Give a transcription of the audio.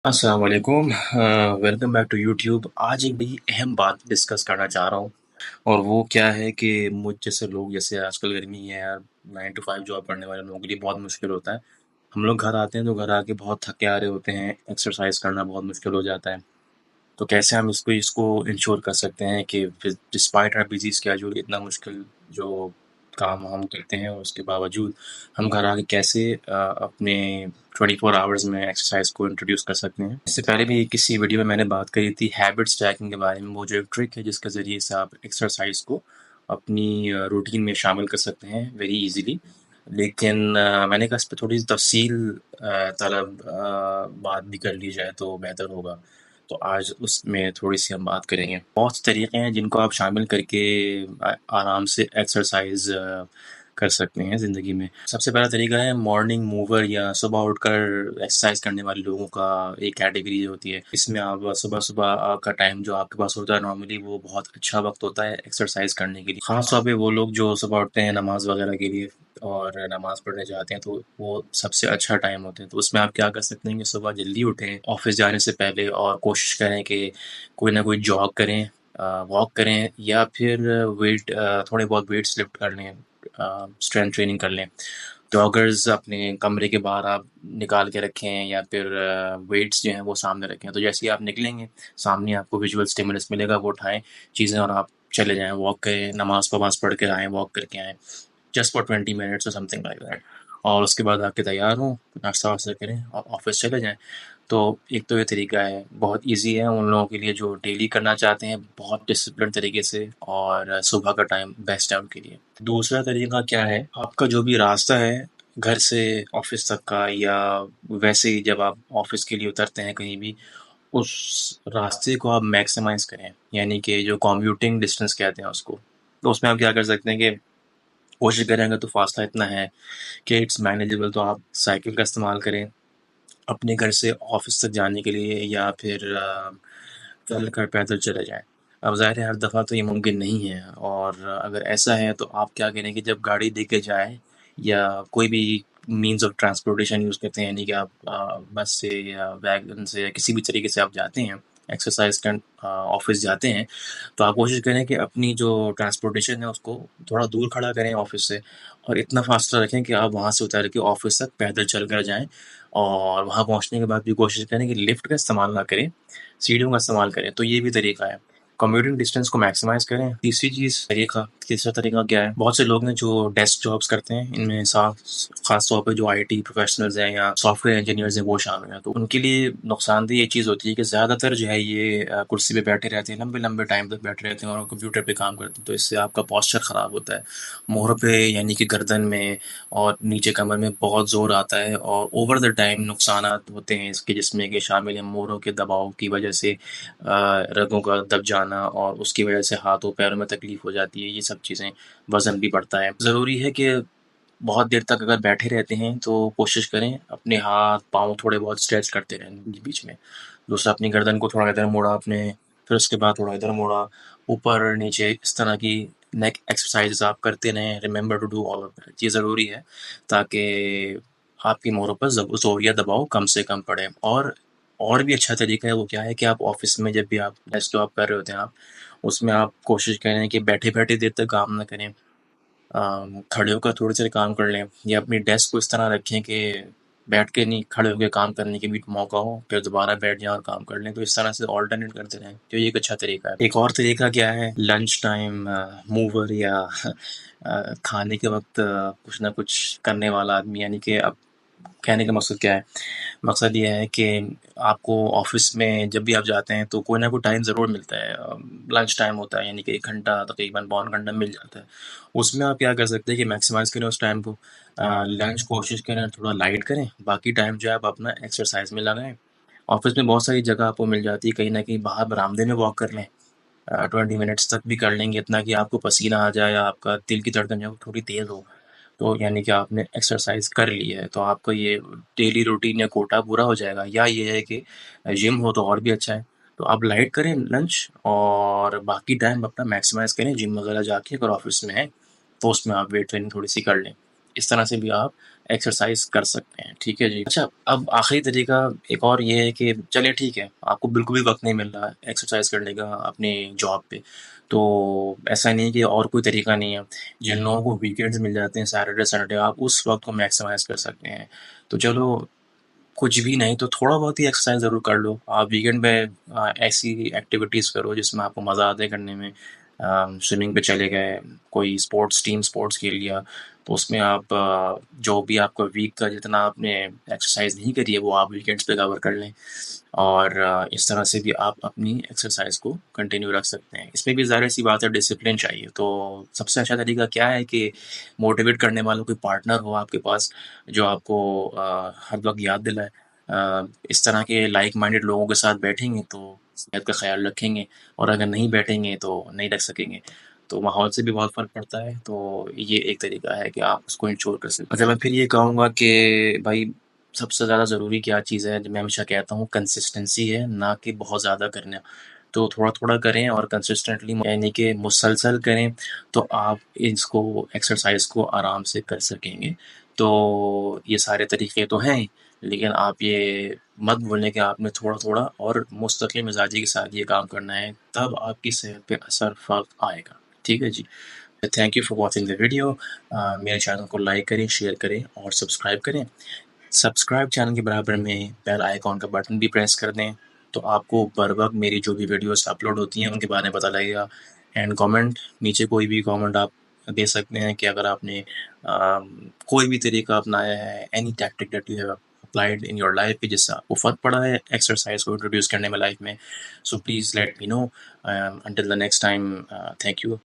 السلام علیکم، welcome back to YouTube. آج ایک بڑی اہم بات ڈسکس کرنا چاہ رہا ہوں، اور وہ کیا ہے کہ مجھ جیسے لوگ، جیسے آج کل گرمی ہے یار، 9 to 5 جاب کرنے والے لوگوں کے لیے بہت مشکل ہوتا ہے۔ ہم لوگ گھر آتے ہیں تو گھر آ کے بہت تھکے آ رہے ہوتے ہیں، ایکسرسائز کرنا بہت مشکل ہو جاتا ہے۔ تو کیسے ہم اس کو انشور کر سکتے ہیں کہ ڈسپائٹ آر بزی اسکیجول، اتنا مشکل جو کام ہم کرتے ہیں اور اس کے باوجود ہم گھر آ کے کیسے اپنے 24 آورز میں ایکسرسائز کو انٹروڈیوس کر سکتے ہیں۔ اس سے پہلے بھی کسی ویڈیو میں نے بات کری تھی ہیبٹ اسٹیکنگ کے بارے میں، وہ جو ایک ٹرک ہے جس کے ذریعے سے آپ ایکسرسائز کو اپنی روٹین میں شامل کر سکتے ہیں ویری ایزیلی۔ لیکن میں نے کہا اس پہ تھوڑی سی تفصیل طلب بات بھی کر لی جائے تو بہتر ہوگا، تو آج اس میں تھوڑی سی ہم بات کریں گے۔ بہت سے طریقے ہیں جن کو آپ شامل کر کے آرام سے ایکسرسائز کر سکتے ہیں زندگی میں۔ سب سے پہلا طریقہ ہے مارننگ موور، یا صبح اٹھ کر ایکسرسائز کرنے والے لوگوں کا ایک کیٹیگری ہوتی ہے۔ اس میں آپ صبح کا ٹائم جو آپ کے پاس ہوتا ہے نارملی، وہ بہت اچھا وقت ہوتا ہے ایکسرسائز کرنے کے لیے، خاص طور پہ وہ لوگ جو صبح اٹھتے ہیں نماز وغیرہ کے لیے اور نماز پڑھنے جاتے ہیں، تو وہ سب سے اچھا ٹائم ہوتا ہے۔ تو اس میں آپ کیا کر سکتے ہیں کہ صبح جلدی اٹھیں آفس جانے سے پہلے، اور کوشش کریں کہ کوئی نہ کوئی جاگ کریں، واک کریں، یا پھر تھوڑے بہت ویٹس لفٹ کر لیں، اسٹرینتھ ٹریننگ کر لیں۔ جاگرز اپنے کمرے کے باہر آپ نکال کے رکھیں، یا پھر ویٹس جو ہیں وہ سامنے رکھیں، تو جیسے ہی آپ نکلیں گے سامنے آپ کو ویژول اسٹیمولس ملے گا، وہ اٹھائیں چیزیں اور آپ چلے جائیں، واک کریں، نماز پڑھ کے آئیں، واک کر کے آئیں، جسٹ فار 20 منٹس اور سم تھنگ لائک دیٹ۔ اور اس کے بعد آپ کے تیار ہوں، ناشتہ واشتہ کریں اور آفس چلے جائیں۔ تو ایک تو یہ طریقہ ہے، بہت ایزی ہے ان لوگوں کے لیے جو ڈیلی کرنا چاہتے ہیں بہت ڈسپلن طریقے سے، اور صبح کا ٹائم بیسٹ ہے ان کے لیے۔ دوسرا طریقہ کیا ہے، آپ کا جو بھی راستہ ہے گھر سے آفس تک کا، یا ویسے ہی جب آپ آفس کے لیے اترتے ہیں کہیں بھی، اس راستے کو آپ میکسیمائز کریں، یعنی کہ جو کمیوٹنگ ڈسٹینس کہتے ہیں اس کو۔ تو اس میں آپ کیا کر سکتے ہیں کہ کوشش کریں گے تو فاصلہ اتنا ہے کہ اٹس مینیجیبل، تو آپ سائیکل کا استعمال کریں اپنے گھر سے آفس تک جانے کے لیے، یا پھر چل کر پیدل چلے جائیں۔ اب ظاہر ہے ہر دفعہ تو یہ ممکن نہیں ہے، اور اگر ایسا ہے تو آپ کیا کریں کہ جب گاڑی دے کے جائیں یا کوئی بھی مینز آف ٹرانسپورٹیشن یوز کرتے ہیں، یعنی کہ آپ بس سے یا ویگن سے یا کسی بھی طریقے سے آپ جاتے ہیں ایکسرسائز کر آفس جاتے ہیں، تو آپ کوشش کریں کہ اپنی جو ٹرانسپورٹیشن ہے اس کو تھوڑا دور کھڑا کریں آفس سے، اور اتنا فاصلہ رکھیں کہ آپ وہاں سے اتر کے آفس تک پیدل چل کر جائیں، اور وہاں پہنچنے کے بعد بھی کوشش کریں کہ لفٹ کا استعمال نہ کریں، سیڑھیوں کا استعمال کریں۔ تو یہ بھی طریقہ ہے، کمیوٹنگ ڈسٹینس کو میکسیمائز کریں۔ تیسرا طریقہ کیا ہے، بہت سے لوگ ہیں جو ڈیسک جابس کرتے ہیں، ان میں خاص طور پہ جو آئی ٹی پروفیشنلز ہیں یا سافٹ ویئر انجینئرز ہیں وہ شامل ہیں، تو ان کے لیے نقصان دہ یہ چیز ہوتی ہے کہ زیادہ تر جو ہے یہ کرسی پہ بیٹھے رہتے ہیں، لمبے لمبے ٹائم تک بیٹھے رہتے ہیں اور کمپیوٹر پہ کام کرتے ہیں، تو اس سے آپ کا پوسچر خراب ہوتا ہے، مہروں پہ یعنی کہ گردن میں اور نیچے کمر میں بہت زور آتا ہے، اور اوور دا ٹائم نقصانات ہوتے ہیں اس کے، جس میں کہ شامل ہیں مہروں کے دباؤ کی وجہ سے رگوں کا دب جانا، اور اس کی وجہ سے ہاتھوں پیروں میں تکلیف ہو جاتی ہے، یہ سب چیزیں، وزن بھی بڑھتا ہے۔ ضروری ہے کہ بہت دیر تک اگر بیٹھے رہتے ہیں تو کوشش کریں اپنے ہاتھ پاؤں تھوڑے بہت اسٹریچ کرتے رہیں بیچ میں۔ دوسرا، اپنی گردن کو تھوڑا ادھر موڑا اپنے، پھر اس کے بعد تھوڑا ادھر موڑا، اوپر نیچے، اس طرح کی نیک ایکسرسائز آپ کرتے رہیں۔ Remember to do all of that, یہ ضروری ہے تاکہ آپ کی مہروں پر زور یا دباؤ کم سے کم پڑے۔ اور بھی اچھا طریقہ ہے، وہ کیا ہے کہ آپ آفس میں جب بھی آپ ڈیسک جاب کر رہے ہوتے ہیں، آپ اس میں آپ کوشش کریں کہ بیٹھے بیٹھے دیر تک کام نہ کریں، کھڑے ہو کر تھوڑے سے کام کر لیں، یا اپنی ڈیسک کو اس طرح رکھیں کہ بیٹھ کے نہیں، کھڑے ہو کے کام کرنے کے بھی موقع ہو، پھر دوبارہ بیٹھ جائیں اور کام کر لیں، تو اس طرح سے آلٹرنیٹ کرتے رہیں، تو یہ ایک اچھا طریقہ ہے۔ ایک اور طریقہ کیا ہے، لنچ ٹائم موور، یا کھانے کے وقت کچھ نہ کچھ کرنے والا آدمی، یعنی کہ اب کہنے کا مقصد کیا ہے، مقصد یہ ہے کہ آپ کو آفس میں جب بھی آپ جاتے ہیں تو کوئی نہ کوئی ٹائم ضرور ملتا ہے، لنچ ٹائم ہوتا ہے، یعنی کہ 1 گھنٹہ، تقریباً 1.25 گھنٹہ مل جاتا ہے۔ اس میں آپ کیا کر سکتے ہیں کہ میکسیمائز کریں اس ٹائم کو، لنچ کوشش کریں تھوڑا لائٹ کریں، باقی ٹائم جو ہے آپ اپنا ایکسرسائز میں لگائیں۔ آفس میں بہت ساری جگہ آپ کو مل جاتی ہے، کہیں نہ کہیں باہر برآمدے میں واک کر لیں، 20 منٹس تک بھی کر لیں گے، اتنا کہ آپ کو پسینہ آ جائے یا آپ کا دل کی دھڑکن جو ہے وہ تھوڑی تیز ہو، تو یعنی کہ آپ نے ایکسرسائز کر لی ہے، تو آپ کا یہ ڈیلی روٹین یا کوٹا پورا ہو جائے گا۔ یا یہ ہے کہ جم ہو تو اور بھی اچھا ہے، تو آپ لائٹ کریں لنچ، اور باقی ٹائم اپنا میکسیمائز کریں، جم وغیرہ جا کے اگر آفس میں ہے تو اس میں آپ ویٹ ٹریننگ تھوڑی سی کر لیں، اس طرح سے بھی آپ ایکسرسائز کر سکتے ہیں، ٹھیک ہے جی۔ اچھا، اب آخری طریقہ ایک اور یہ ہے کہ چلے ٹھیک ہے، آپ کو بالکل بھی وقت نہیں مل رہا ہے ایکسرسائز کرنے کا اپنی جاب پہ، تو ایسا نہیں کہ اور کوئی طریقہ نہیں ہے۔ جن لوگوں کو ویکینڈز مل جاتے ہیں، سیٹرڈے سنڈے، آپ اس وقت کو میکسیمائز کر سکتے ہیں۔ تو چلو کچھ بھی نہیں تو تھوڑا بہت ہی ایکسرسائز ضرور کر لو آپ ویکینڈ پہ، ایسی ایکٹیویٹیز کرو جس میں آپ کو مزہ آتا ہے کرنے میں۔ سوئمنگ پہ چلے گئے، کوئی ٹیم اسپورٹس کھیل لیا، تو اس میں آپ جو بھی آپ کا ویک کا جتنا آپ نے ایکسرسائز نہیں کری ہے وہ آپ ویکینڈس پہ کور کر لیں، اور اس طرح سے بھی آپ اپنی ایکسرسائز کو کنٹینیو رکھ سکتے ہیں۔ اس میں بھی ظاہر سی بات ہے ڈسپلن چاہیے، تو سب سے اچھا طریقہ کیا ہے کہ موٹیویٹ کرنے والا کوئی پارٹنر ہو آپ کے پاس جو آپ کو ہر وقت یاد دلائے۔ اس طرح کے لائک مائنڈیڈ لوگوں کے ساتھ بیٹھیں گے تو صحت کا خیال رکھیں گے، اور اگر نہیں بیٹھیں گے تو نہیں رکھ سکیں گے، تو ماحول سے بھی بہت فرق پڑتا ہے۔ تو یہ ایک طریقہ ہے کہ آپ اس کو انشور کر سکیں۔ اچھا، میں پھر یہ کہوں گا کہ بھائی سب سے زیادہ ضروری کیا چیز ہے، جو میں ہمیشہ کہتا ہوں کنسسٹنسی ہے، نہ کہ بہت زیادہ کرنا۔ تو تھوڑا تھوڑا کریں اور کنسسٹنٹلی یعنی کہ مسلسل کریں، تو آپ اس کو ایکسرسائز کو آرام سے کر سکیں گے۔ تو یہ سارے طریقے تو ہیں، لیکن آپ یہ مت بھولیں کہ آپ نے تھوڑا تھوڑا اور مستقل مزاجی کے ساتھ یہ کام کرنا ہے، تب آپ کی صحت پہ اثر فرق آئے گا، ٹھیک ہے جی۔ Thank you for watching the video. میرے چینل کو لائک کریں، شیئر کریں اور سبسکرائب کریں۔ سبسکرائب چینل کے برابر میں بیل آئیکن کا بٹن بھی پریس کر دیں، تو آپ کو بر وقت میری جو بھی ویڈیوز اپلوڈ ہوتی ہیں ان کے بارے میں پتہ لگے گا۔ اینڈ کامنٹ، نیچے کوئی بھی کامنٹ آپ دے سکتے ہیں کہ اگر آپ نے کوئی بھی طریقہ اپنایا ہے، any tactic that you have applied in your life کہ جس سے آپ کو فرق پڑا ہے ایکسرسائز کو انٹروڈیوس کرنے میں لائف میں، so please let me know. Until the next time, thank you.